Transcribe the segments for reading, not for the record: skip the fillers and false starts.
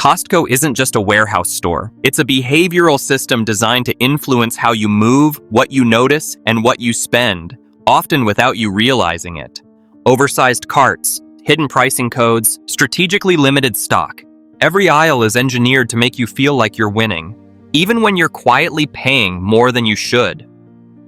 Costco isn't just a warehouse store. It's a behavioral system designed to influence how you move, what you notice, and what you spend, often without you realizing it. Oversized carts, hidden pricing codes, strategically limited stock. Every aisle is engineered to make you feel like you're winning, even when you're quietly paying more than you should.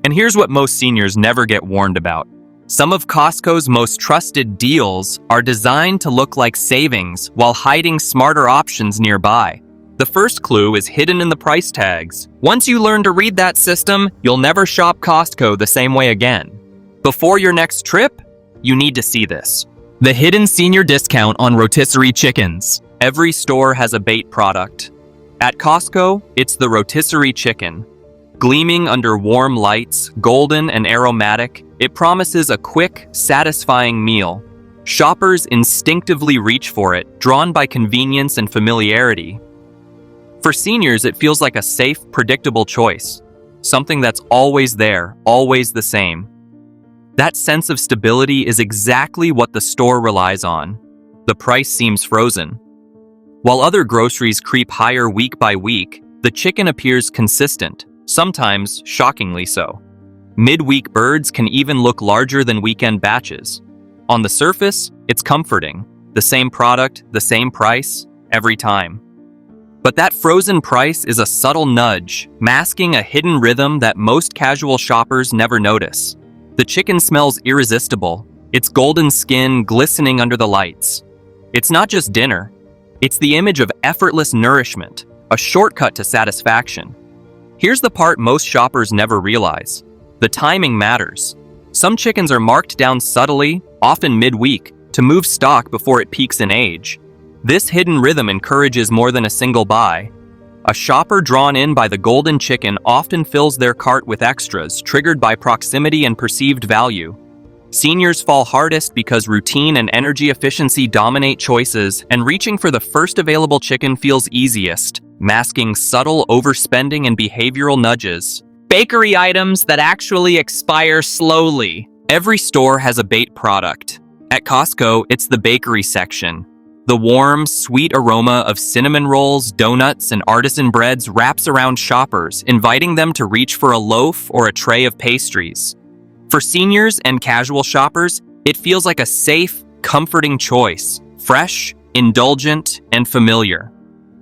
And here's what most seniors never get warned about. Some of Costco's most trusted deals are designed to look like savings while hiding smarter options nearby. The first clue is hidden in the price tags. Once you learn to read that system, you'll never shop Costco the same way again. Before your next trip, you need to see this. The hidden senior discount on rotisserie chickens. Every store has a bait product. At Costco, it's the rotisserie chicken. Gleaming under warm lights, golden and aromatic, it promises a quick, satisfying meal. Shoppers instinctively reach for it, drawn by convenience and familiarity. For seniors, it feels like a safe, predictable choice. Something that's always there, always the same. That sense of stability is exactly what the store relies on. The price seems frozen. While other groceries creep higher week by week, the chicken appears consistent, sometimes shockingly so. Midweek birds can even look larger than weekend batches. On the surface, it's comforting. The same product, the same price, every time. But that frozen price is a subtle nudge, masking a hidden rhythm that most casual shoppers never notice. The chicken smells irresistible, its golden skin glistening under the lights. It's not just dinner. It's the image of effortless nourishment, a shortcut to satisfaction. Here's the part most shoppers never realize. The timing matters. Some chickens are marked down subtly, often midweek, to move stock before it peaks in age. This hidden rhythm encourages more than a single buy. A shopper drawn in by the golden chicken often fills their cart with extras, triggered by proximity and perceived value. Seniors fall hardest because routine and energy efficiency dominate choices, and reaching for the first available chicken feels easiest, masking subtle overspending and behavioral nudges. Bakery items that actually expire slowly. Every store has a bait product. At Costco, it's the bakery section. The warm, sweet aroma of cinnamon rolls, donuts, and artisan breads wraps around shoppers, inviting them to reach for a loaf or a tray of pastries. For seniors and casual shoppers, it feels like a safe, comforting choice, fresh, indulgent, and familiar.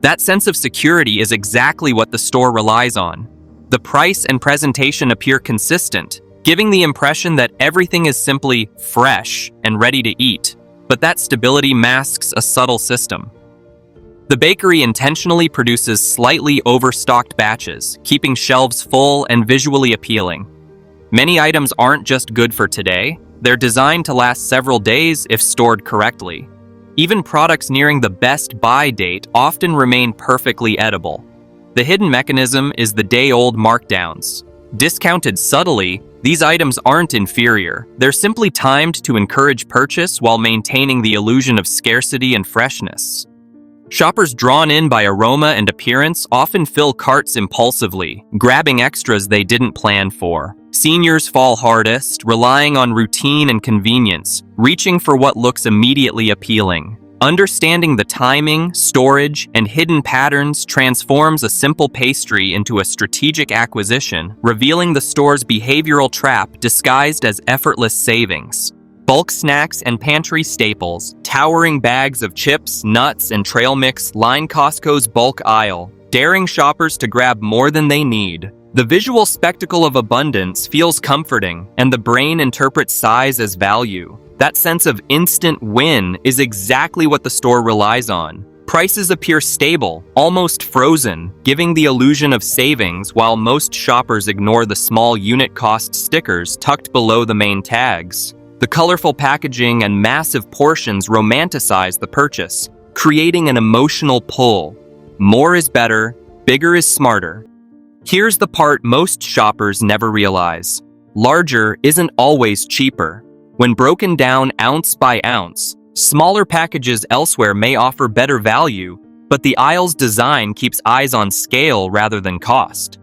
That sense of security is exactly what the store relies on. The price and presentation appear consistent, giving the impression that everything is simply fresh and ready to eat. But that stability masks a subtle system. The bakery intentionally produces slightly overstocked batches, keeping shelves full and visually appealing. Many items aren't just good for today, they're designed to last several days if stored correctly. Even products nearing the best buy date often remain perfectly edible. The hidden mechanism is the day-old markdowns. Discounted subtly, these items aren't inferior. They're simply timed to encourage purchase while maintaining the illusion of scarcity and freshness. Shoppers drawn in by aroma and appearance often fill carts impulsively, grabbing extras they didn't plan for. Seniors fall hardest, relying on routine and convenience, reaching for what looks immediately appealing. Understanding the timing, storage, and hidden patterns transforms a simple pastry into a strategic acquisition, revealing the store's behavioral trap disguised as effortless savings. Bulk snacks and pantry staples, towering bags of chips, nuts, and trail mix line Costco's bulk aisle, daring shoppers to grab more than they need. The visual spectacle of abundance feels comforting, and the brain interprets size as value. That sense of instant win is exactly what the store relies on. Prices appear stable, almost frozen, giving the illusion of savings while most shoppers ignore the small unit cost stickers tucked below the main tags. The colorful packaging and massive portions romanticize the purchase, creating an emotional pull. More is better, bigger is smarter. Here's the part most shoppers never realize. Larger isn't always cheaper. When broken down ounce by ounce, smaller packages elsewhere may offer better value, but the aisle's design keeps eyes on scale rather than cost.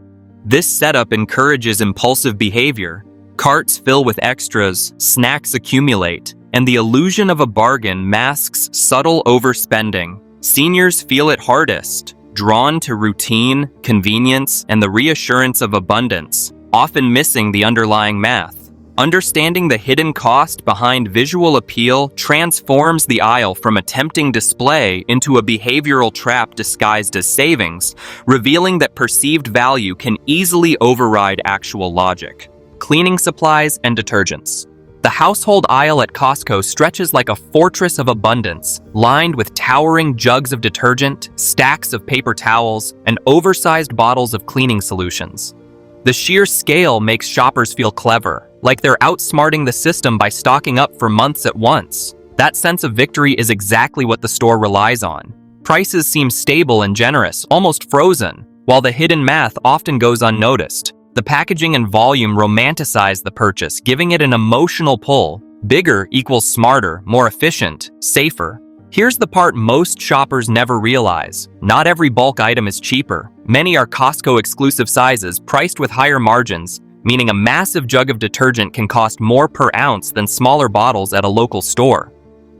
This setup encourages impulsive behavior. Carts fill with extras, snacks accumulate, and the illusion of a bargain masks subtle overspending. Seniors feel it hardest, drawn to routine, convenience, and the reassurance of abundance, often missing the underlying math. Understanding the hidden cost behind visual appeal transforms the aisle from a tempting display into a behavioral trap disguised as savings, revealing that perceived value can easily override actual logic. Cleaning supplies and detergents. The household aisle at Costco stretches like a fortress of abundance, lined with towering jugs of detergent, stacks of paper towels, and oversized bottles of cleaning solutions. The sheer scale makes shoppers feel clever, like they're outsmarting the system by stocking up for months at once. That sense of victory is exactly what the store relies on. Prices seem stable and generous, almost frozen, while the hidden math often goes unnoticed. The packaging and volume romanticize the purchase, giving it an emotional pull. Bigger equals smarter, more efficient, safer. Here's the part most shoppers never realize. Not every bulk item is cheaper. Many are Costco exclusive sizes, priced with higher margins, meaning a massive jug of detergent can cost more per ounce than smaller bottles at a local store.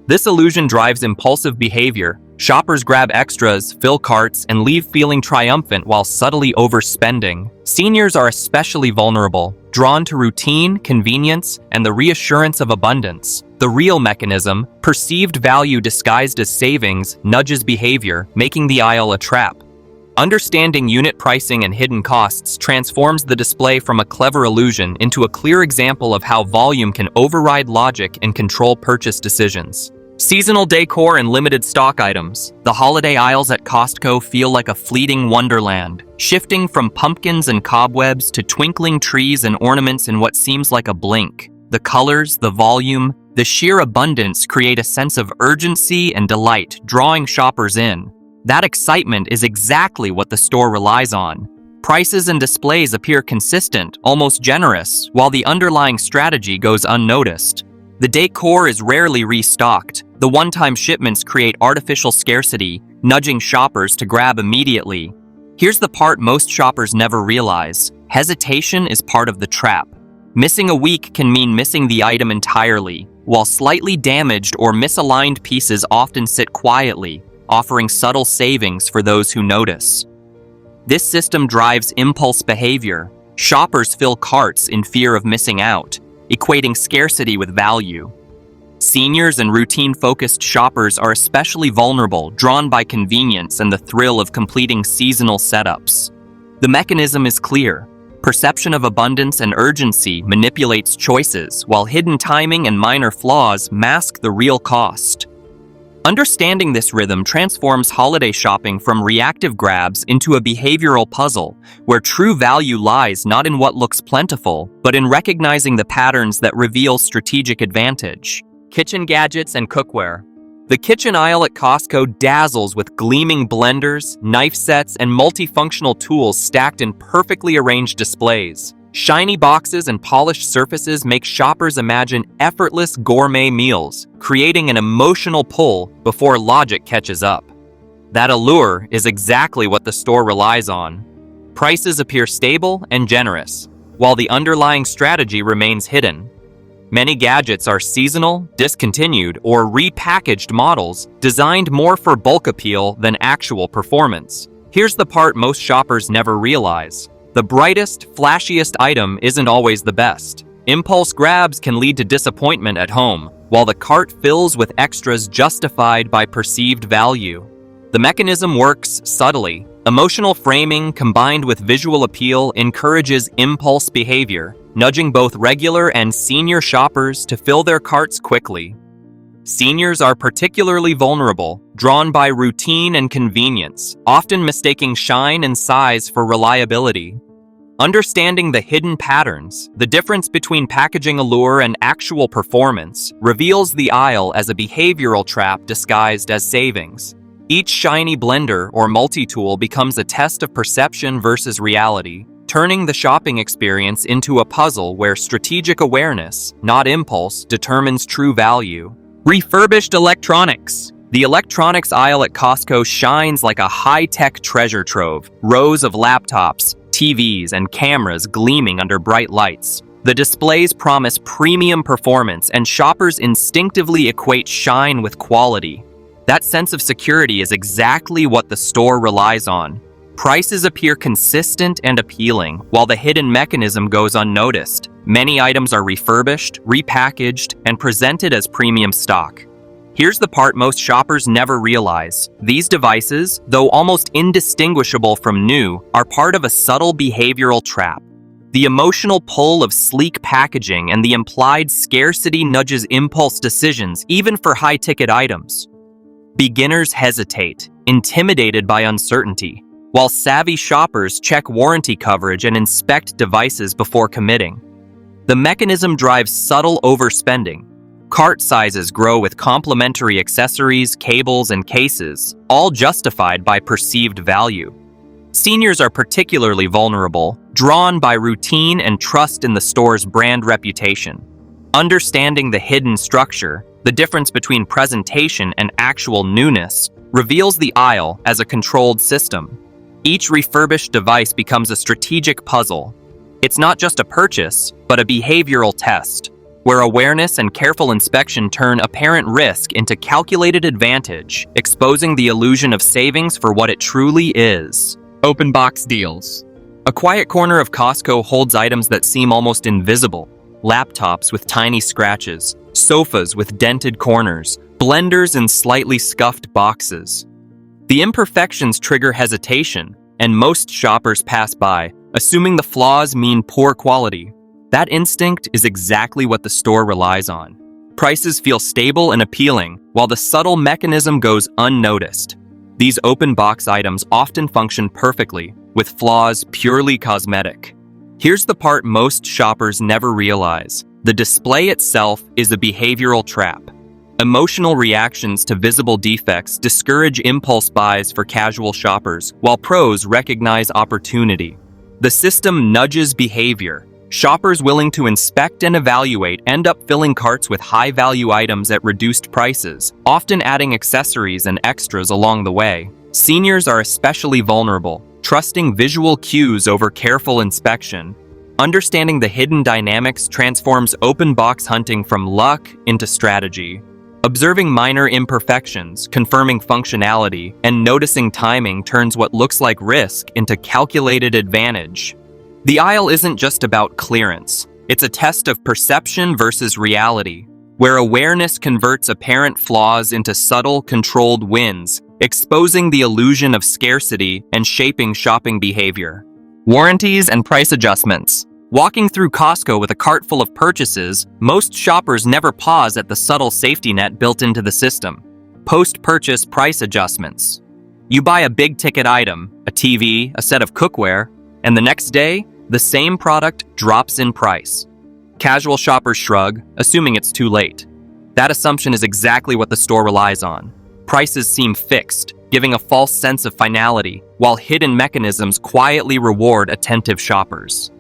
This illusion drives impulsive behavior. Shoppers grab extras, fill carts, and leave feeling triumphant while subtly overspending. Seniors are especially vulnerable, drawn to routine, convenience, and the reassurance of abundance. The real mechanism, perceived value disguised as savings, nudges behavior, making the aisle a trap. Understanding unit pricing and hidden costs transforms the display from a clever illusion into a clear example of how volume can override logic and control purchase decisions. Seasonal decor and limited stock items. The holiday aisles at Costco feel like a fleeting wonderland, shifting from pumpkins and cobwebs to twinkling trees and ornaments in what seems like a blink. The colors, the volume, the sheer abundance create a sense of urgency and delight, drawing shoppers in. That excitement is exactly what the store relies on. Prices and displays appear consistent, almost generous, while the underlying strategy goes unnoticed. The decor is rarely restocked. The one-time shipments create artificial scarcity, nudging shoppers to grab immediately. Here's the part most shoppers never realize. Hesitation is part of the trap. Missing a week can mean missing the item entirely, while slightly damaged or misaligned pieces often sit quietly, offering subtle savings for those who notice. This system drives impulse behavior. Shoppers fill carts in fear of missing out, equating scarcity with value. Seniors and routine-focused shoppers are especially vulnerable, drawn by convenience and the thrill of completing seasonal setups. The mechanism is clear. Perception of abundance and urgency manipulates choices, while hidden timing and minor flaws mask the real cost. Understanding this rhythm transforms holiday shopping from reactive grabs into a behavioral puzzle, where true value lies not in what looks plentiful, but in recognizing the patterns that reveal strategic advantage. Kitchen gadgets and cookware. The kitchen aisle at Costco dazzles with gleaming blenders, knife sets, and multifunctional tools stacked in perfectly arranged displays. Shiny boxes and polished surfaces make shoppers imagine effortless gourmet meals, creating an emotional pull before logic catches up. That allure is exactly what the store relies on. Prices appear stable and generous, while the underlying strategy remains hidden. Many gadgets are seasonal, discontinued, or repackaged models designed more for bulk appeal than actual performance. Here's the part most shoppers never realize. The brightest, flashiest item isn't always the best. Impulse grabs can lead to disappointment at home, while the cart fills with extras justified by perceived value. The mechanism works subtly. Emotional framing combined with visual appeal encourages impulse behavior, nudging both regular and senior shoppers to fill their carts quickly. Seniors are particularly vulnerable, drawn by routine and convenience, often mistaking shine and size for reliability. Understanding the hidden patterns, the difference between packaging allure and actual performance, reveals the aisle as a behavioral trap disguised as savings. Each shiny blender or multi-tool becomes a test of perception versus reality, turning the shopping experience into a puzzle where strategic awareness, not impulse, determines true value. Refurbished electronics. The electronics aisle at Costco shines like a high-tech treasure trove, rows of laptops, TVs, and cameras gleaming under bright lights. The displays promise premium performance, and shoppers instinctively equate shine with quality. That sense of security is exactly what the store relies on. Prices appear consistent and appealing, while the hidden mechanism goes unnoticed. Many items are refurbished, repackaged, and presented as premium stock. Here's the part most shoppers never realize. These devices, though almost indistinguishable from new, are part of a subtle behavioral trap. The emotional pull of sleek packaging and the implied scarcity nudges impulse decisions, even for high-ticket items. Beginners hesitate, intimidated by uncertainty, while savvy shoppers check warranty coverage and inspect devices before committing. The mechanism drives subtle overspending. Cart sizes grow with complementary accessories, cables, and cases, all justified by perceived value. Seniors are particularly vulnerable, drawn by routine and trust in the store's brand reputation. Understanding the hidden structure, the difference between presentation and actual newness, reveals the aisle as a controlled system. Each refurbished device becomes a strategic puzzle. It's not just a purchase, but a behavioral test, where awareness and careful inspection turn apparent risk into calculated advantage, exposing the illusion of savings for what it truly is. Open box deals. A quiet corner of Costco holds items that seem almost invisible. Laptops with tiny scratches, sofas with dented corners, blenders in slightly scuffed boxes. The imperfections trigger hesitation, and most shoppers pass by, assuming the flaws mean poor quality. That instinct is exactly what the store relies on. Prices feel stable and appealing, while the subtle mechanism goes unnoticed. These open box items often function perfectly, with flaws purely cosmetic. Here's the part most shoppers never realize. The display itself is a behavioral trap. Emotional reactions to visible defects discourage impulse buys for casual shoppers, while pros recognize opportunity. The system nudges behavior. Shoppers willing to inspect and evaluate end up filling carts with high-value items at reduced prices, often adding accessories and extras along the way. Seniors are especially vulnerable, trusting visual cues over careful inspection. Understanding the hidden dynamics transforms open box hunting from luck into strategy. Observing minor imperfections, confirming functionality, and noticing timing turns what looks like risk into calculated advantage. The aisle isn't just about clearance. It's a test of perception versus reality, where awareness converts apparent flaws into subtle, controlled wins, exposing the illusion of scarcity and shaping shopping behavior. Warranties and price adjustments. Walking through Costco with a cart full of purchases, most shoppers never pause at the subtle safety net built into the system. Post-purchase price adjustments. You buy a big-ticket item, a TV, a set of cookware, and the next day, the same product drops in price. Casual shoppers shrug, assuming it's too late. That assumption is exactly what the store relies on. Prices seem fixed, giving a false sense of finality, while hidden mechanisms quietly reward attentive shoppers.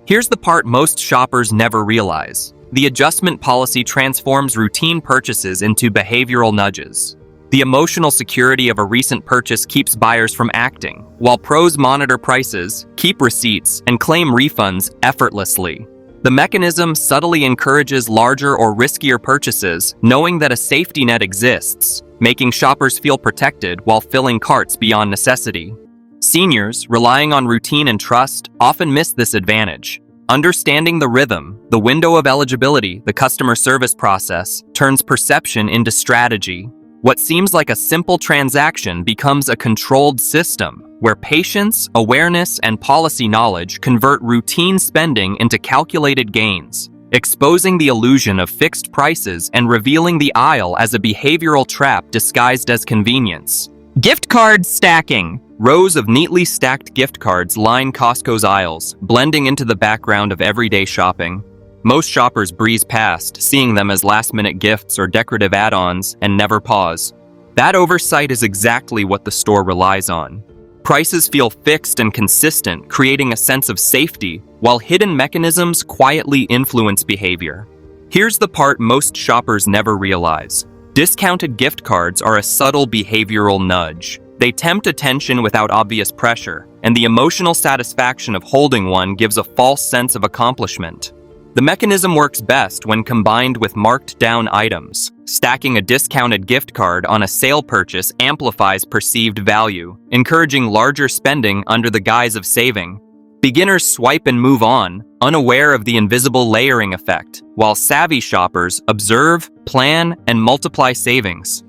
Here's the part most shoppers never realize. The adjustment policy transforms routine purchases into behavioral nudges. The emotional security of a recent purchase keeps buyers from acting, while pros monitor prices, keep receipts, and claim refunds effortlessly. The mechanism subtly encourages larger or riskier purchases, knowing that a safety net exists, making shoppers feel protected while filling carts beyond necessity. Seniors, relying on routine and trust, often miss this advantage. Understanding the rhythm, the window of eligibility, the customer service process, turns perception into strategy. What seems like a simple transaction becomes a controlled system, where patience, awareness, and policy knowledge convert routine spending into calculated gains, exposing the illusion of fixed prices and revealing the aisle as a behavioral trap disguised as convenience. Gift card stacking. Rows of neatly stacked gift cards line Costco's aisles, blending into the background of everyday shopping. Most shoppers breeze past, seeing them as last-minute gifts or decorative add-ons, and never pause. That oversight is exactly what the store relies on. Prices feel fixed and consistent, creating a sense of safety, while hidden mechanisms quietly influence behavior. Here's the part most shoppers never realize. Discounted gift cards are a subtle behavioral nudge. They tempt attention without obvious pressure, and the emotional satisfaction of holding one gives a false sense of accomplishment. The mechanism works best when combined with marked-down items. Stacking a discounted gift card on a sale purchase amplifies perceived value, encouraging larger spending under the guise of saving. Beginners swipe and move on, unaware of the invisible layering effect, while savvy shoppers observe, plan, and multiply savings.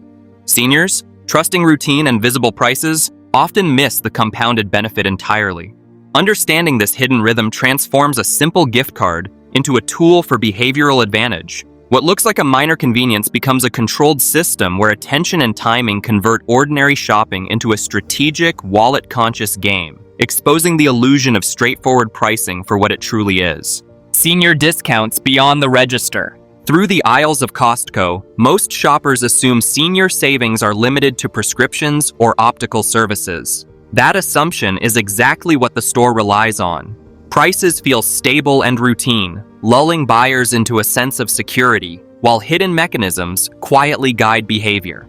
Seniors, trusting routine and visible prices, often miss the compounded benefit entirely. Understanding this hidden rhythm transforms a simple gift card into a tool for behavioral advantage. What looks like a minor convenience becomes a controlled system where attention and timing convert ordinary shopping into a strategic, wallet-conscious game, exposing the illusion of straightforward pricing for what it truly is. Senior discounts beyond the register. Through the aisles of Costco, most shoppers assume senior savings are limited to prescriptions or optical services. That assumption is exactly what the store relies on. Prices feel stable and routine, lulling buyers into a sense of security, while hidden mechanisms quietly guide behavior.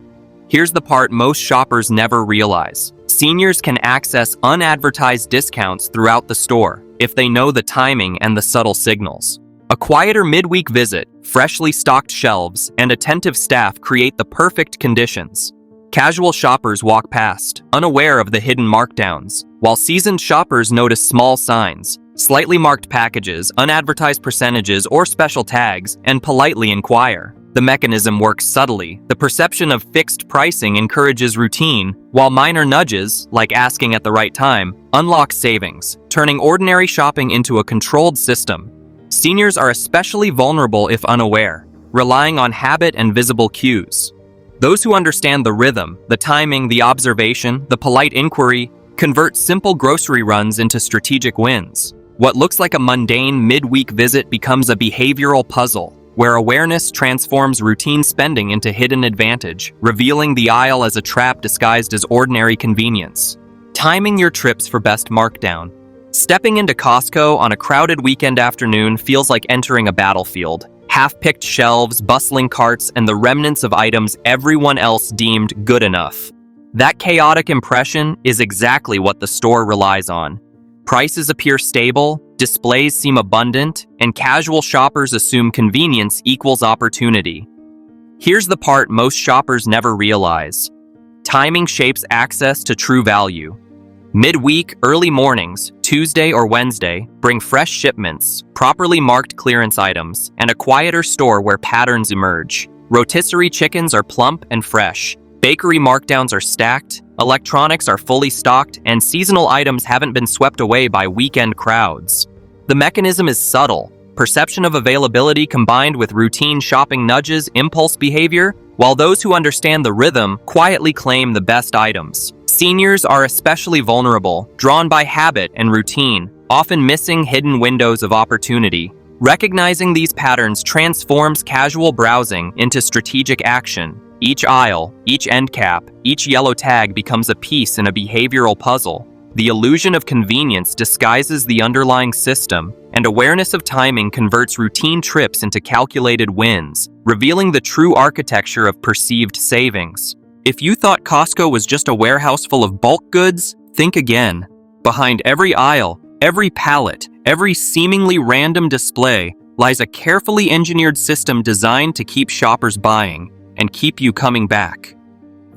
Here's the part most shoppers never realize. Seniors can access unadvertised discounts throughout the store if they know the timing and the subtle signals. A quieter midweek visit, freshly stocked shelves, and attentive staff create the perfect conditions. Casual shoppers walk past, unaware of the hidden markdowns, while seasoned shoppers notice small signs, slightly marked packages, unadvertised percentages, or special tags, and politely inquire. The mechanism works subtly. The perception of fixed pricing encourages routine, while minor nudges, like asking at the right time, unlock savings, turning ordinary shopping into a controlled system. Seniors are especially vulnerable if unaware, relying on habit and visible cues. Those who understand the rhythm, the timing, the observation, the polite inquiry, convert simple grocery runs into strategic wins. What looks like a mundane midweek visit becomes a behavioral puzzle, where awareness transforms routine spending into hidden advantage, revealing the aisle as a trap disguised as ordinary convenience. Timing your trips for best markdown. Stepping into Costco on a crowded weekend afternoon feels like entering a battlefield. Half-picked shelves, bustling carts, and the remnants of items everyone else deemed good enough. That chaotic impression is exactly what the store relies on. Prices appear stable, displays seem abundant, and casual shoppers assume convenience equals opportunity. Here's the part most shoppers never realize. Timing shapes access to true value. Midweek, early mornings, Tuesday or Wednesday, bring fresh shipments, properly marked clearance items, and a quieter store where patterns emerge. Rotisserie chickens are plump and fresh. Bakery markdowns are stacked, electronics are fully stocked, and seasonal items haven't been swept away by weekend crowds. The mechanism is subtle. Perception of availability combined with routine shopping nudges impulse behavior, while those who understand the rhythm quietly claim the best items. Seniors are especially vulnerable, drawn by habit and routine, often missing hidden windows of opportunity. Recognizing these patterns transforms casual browsing into strategic action. Each aisle, each end cap, each yellow tag becomes a piece in a behavioral puzzle. The illusion of convenience disguises the underlying system, and awareness of timing converts routine trips into calculated wins, revealing the true architecture of perceived savings. If you thought Costco was just a warehouse full of bulk goods, think again. Behind every aisle, every pallet, every seemingly random display lies a carefully engineered system designed to keep shoppers buying and keep you coming back.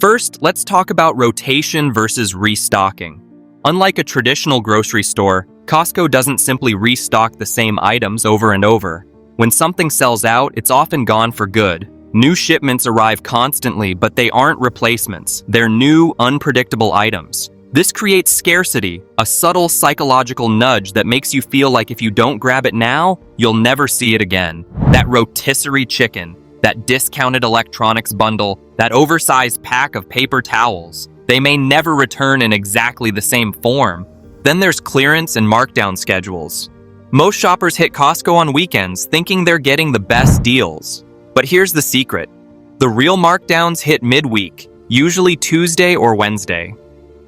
First, let's talk about rotation versus restocking. Unlike a traditional grocery store, Costco doesn't simply restock the same items over and over. When something sells out, it's often gone for good. New shipments arrive constantly, but they aren't replacements. They're new, unpredictable items. This creates scarcity, a subtle psychological nudge that makes you feel like if you don't grab it now, you'll never see it again. That rotisserie chicken, that discounted electronics bundle, that oversized pack of paper towels. They may never return in exactly the same form. Then there's clearance and markdown schedules. Most shoppers hit Costco on weekends thinking they're getting the best deals. But here's the secret. The real markdowns hit midweek, usually Tuesday or Wednesday.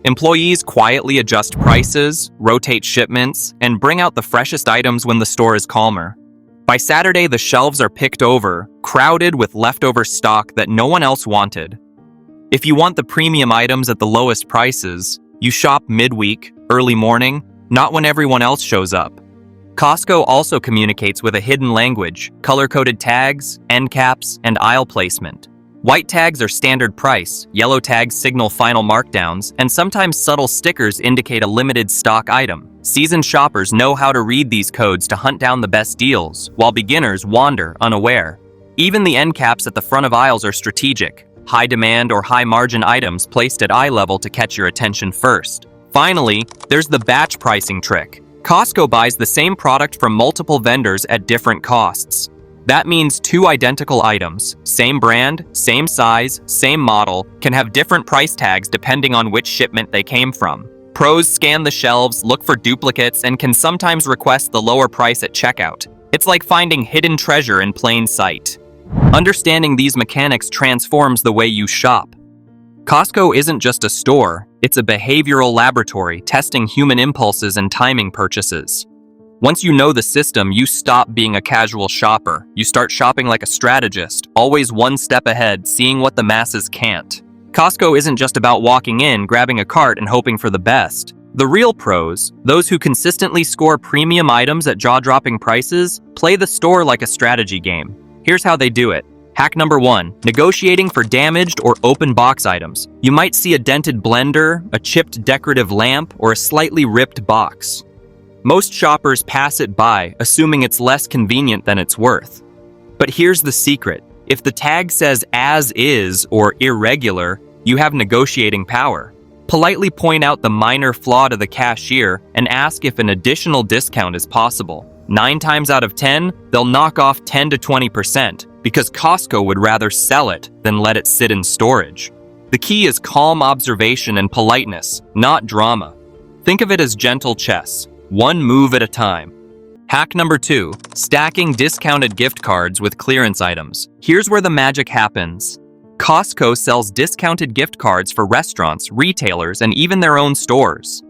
Employees quietly adjust prices, rotate shipments, and bring out the freshest items when the store is calmer. By Saturday, the shelves are picked over, crowded with leftover stock that no one else wanted. If you want the premium items at the lowest prices, you shop midweek, early morning, not when everyone else shows up. Costco also communicates with a hidden language, color-coded tags, end caps, and aisle placement. White tags are standard price, yellow tags signal final markdowns, and sometimes subtle stickers indicate a limited stock item. Seasoned shoppers know how to read these codes to hunt down the best deals, while beginners wander unaware. Even the end caps at the front of aisles are strategic, high demand or high margin items placed at eye level to catch your attention first. Finally, there's the batch pricing trick. Costco buys the same product from multiple vendors at different costs. That means two identical items, same brand, same size, same model, can have different price tags depending on which shipment they came from. Pros scan the shelves, look for duplicates, and can sometimes request the lower price at checkout. It's like finding hidden treasure in plain sight. Understanding these mechanics transforms the way you shop. Costco isn't just a store, it's a behavioral laboratory testing human impulses and timing purchases. Once you know the system, you stop being a casual shopper. You start shopping like a strategist, always one step ahead, seeing what the masses can't. Costco isn't just about walking in, grabbing a cart, and hoping for the best. The real pros, those who consistently score premium items at jaw-dropping prices, play the store like a strategy game. Here's how they do it. Hack number 1, negotiating for damaged or open box items. You might see a dented blender, a chipped decorative lamp, or a slightly ripped box. Most shoppers pass it by, assuming it's less convenient than it's worth. But here's the secret. If the tag says as is or irregular, you have negotiating power. Politely point out the minor flaw to the cashier and ask if an additional discount is possible. 9 times out of 10, they'll knock off 10 to 20% because Costco would rather sell it than let it sit in storage. The key is calm observation and politeness, not drama. Think of it as gentle chess, one move at a time. Hack number 2, stacking discounted gift cards with clearance items. Here's where the magic happens. Costco sells discounted gift cards for restaurants, retailers, and even their own stores.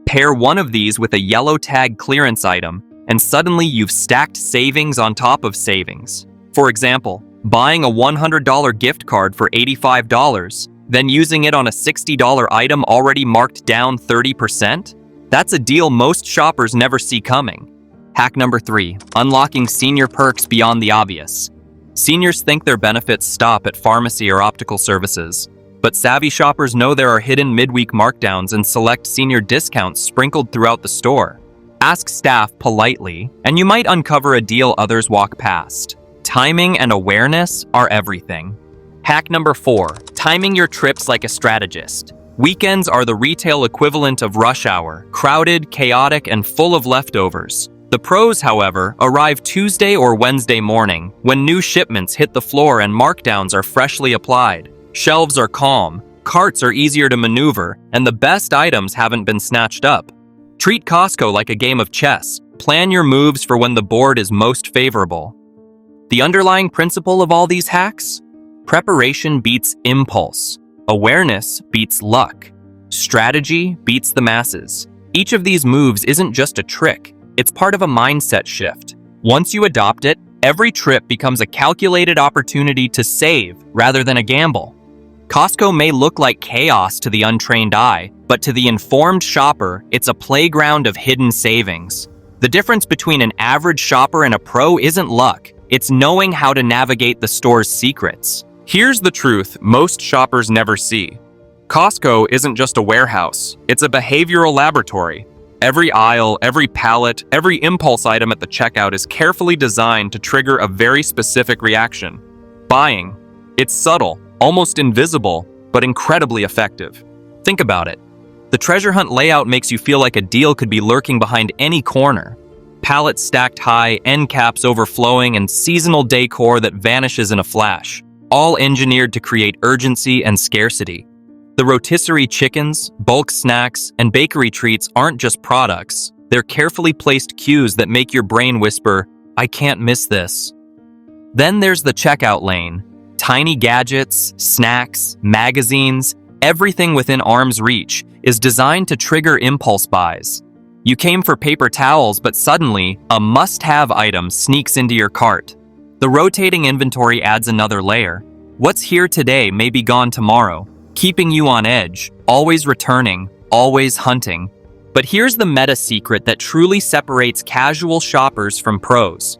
Pair one of these with a yellow tag clearance item, and suddenly you've stacked savings on top of savings. For example, buying a $100 gift card for $85, then using it on a $60 item already marked down 30%? That's a deal most shoppers never see coming. Hack number 3, unlocking senior perks beyond the obvious. Seniors think their benefits stop at pharmacy or optical services, but savvy shoppers know there are hidden midweek markdowns and select senior discounts sprinkled throughout the store. Ask staff politely, and you might uncover a deal others walk past. Timing and awareness are everything. Hack number 4, timing your trips like a strategist. Weekends are the retail equivalent of rush hour, crowded, chaotic, and full of leftovers. The pros, however, arrive Tuesday or Wednesday morning, when new shipments hit the floor and markdowns are freshly applied. Shelves are calm, carts are easier to maneuver, and the best items haven't been snatched up. Treat Costco like a game of chess. Plan your moves for when the board is most favorable. The underlying principle of all these hacks? Preparation beats impulse. Awareness beats luck. Strategy beats the masses. Each of these moves isn't just a trick, it's part of a mindset shift. Once you adopt it, every trip becomes a calculated opportunity to save rather than a gamble. Costco may look like chaos to the untrained eye, but to the informed shopper, it's a playground of hidden savings. The difference between an average shopper and a pro isn't luck, it's knowing how to navigate the store's secrets. Here's the truth most shoppers never see. Costco isn't just a warehouse, it's a behavioral laboratory. Every aisle, every pallet, every impulse item at the checkout is carefully designed to trigger a very specific reaction. Buying. It's subtle, almost invisible, but incredibly effective. Think about it. The treasure hunt layout makes you feel like a deal could be lurking behind any corner. Pallets stacked high, end caps overflowing, and seasonal decor that vanishes in a flash, all engineered to create urgency and scarcity. The rotisserie chickens, bulk snacks, and bakery treats aren't just products. They're carefully placed cues that make your brain whisper, "I can't miss this." Then there's the checkout lane. Tiny gadgets, snacks, magazines, everything within arm's reach is designed to trigger impulse buys. You came for paper towels, but suddenly, a must-have item sneaks into your cart. The rotating inventory adds another layer. What's here today may be gone tomorrow, keeping you on edge, always returning, always hunting. But here's the meta secret that truly separates casual shoppers from pros.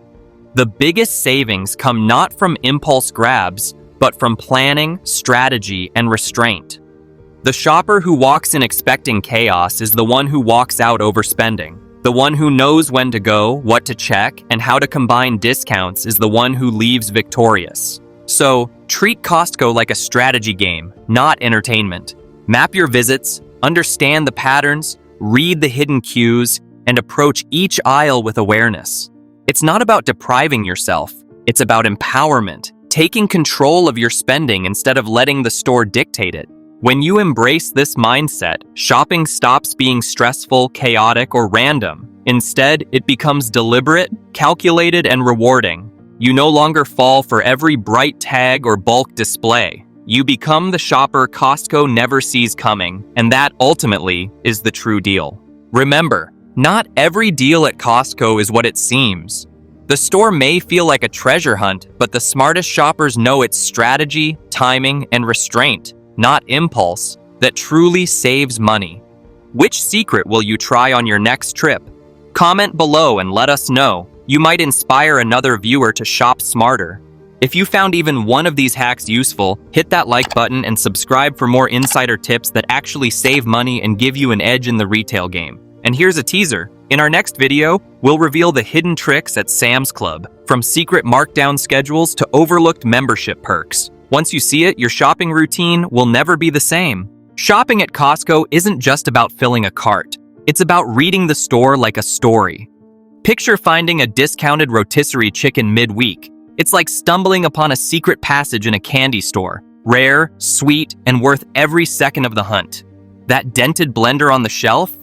The biggest savings come not from impulse grabs, but from planning, strategy, and restraint. The shopper who walks in expecting chaos is the one who walks out overspending. The one who knows when to go, what to check, and how to combine discounts is the one who leaves victorious. So, treat Costco like a strategy game, not entertainment. Map your visits, understand the patterns, read the hidden cues, and approach each aisle with awareness. It's not about depriving yourself, it's about empowerment, taking control of your spending instead of letting the store dictate it. When you embrace this mindset, shopping stops being stressful, chaotic, or random. Instead, it becomes deliberate, calculated, and rewarding. You no longer fall for every bright tag or bulk display. You become the shopper Costco never sees coming, and that ultimately is the true deal. Remember, not every deal at Costco is what it seems. The store may feel like a treasure hunt, but the smartest shoppers know it's strategy, timing, and restraint, not impulse, that truly saves money. Which secret will you try on your next trip? Comment below and let us know. You might inspire another viewer to shop smarter. If you found even one of these hacks useful, hit that like button and subscribe for more insider tips that actually save money and give you an edge in the retail game. And here's a teaser. In our next video, we'll reveal the hidden tricks at Sam's Club, from secret markdown schedules to overlooked membership perks. Once you see it, your shopping routine will never be the same. Shopping at Costco isn't just about filling a cart. It's about reading the store like a story. Picture finding a discounted rotisserie chicken midweek. It's like stumbling upon a secret passage in a candy store. Rare, sweet, and worth every second of the hunt. That dented blender on the shelf?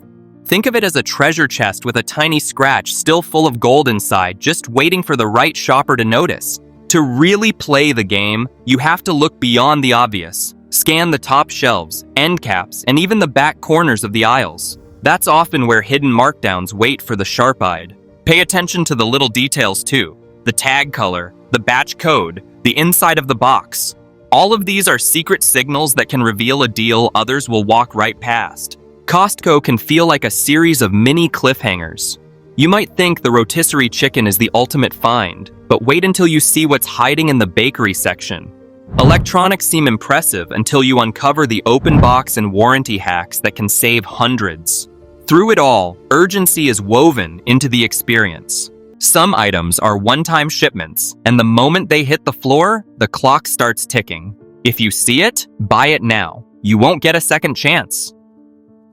Think of it as a treasure chest with a tiny scratch still full of gold inside, just waiting for the right shopper to notice. To really play the game, you have to look beyond the obvious. Scan the top shelves, end caps, and even the back corners of the aisles. That's often where hidden markdowns wait for the sharp-eyed. Pay attention to the little details too. The tag color, the batch code, the inside of the box. All of these are secret signals that can reveal a deal others will walk right past. Costco can feel like a series of mini cliffhangers. You might think the rotisserie chicken is the ultimate find, but wait until you see what's hiding in the bakery section. Electronics seem impressive until you uncover the open box and warranty hacks that can save hundreds. Through it all, urgency is woven into the experience. Some items are one-time shipments, and the moment they hit the floor, the clock starts ticking. If you see it, buy it now. You won't get a second chance.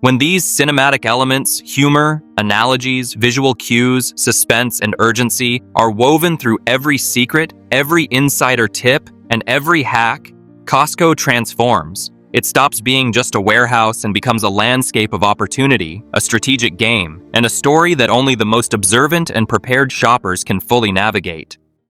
When these cinematic elements, humor, analogies, visual cues, suspense, and urgency are woven through every secret, every insider tip, and every hack, Costco transforms. It stops being just a warehouse and becomes a landscape of opportunity, a strategic game, and a story that only the most observant and prepared shoppers can fully navigate.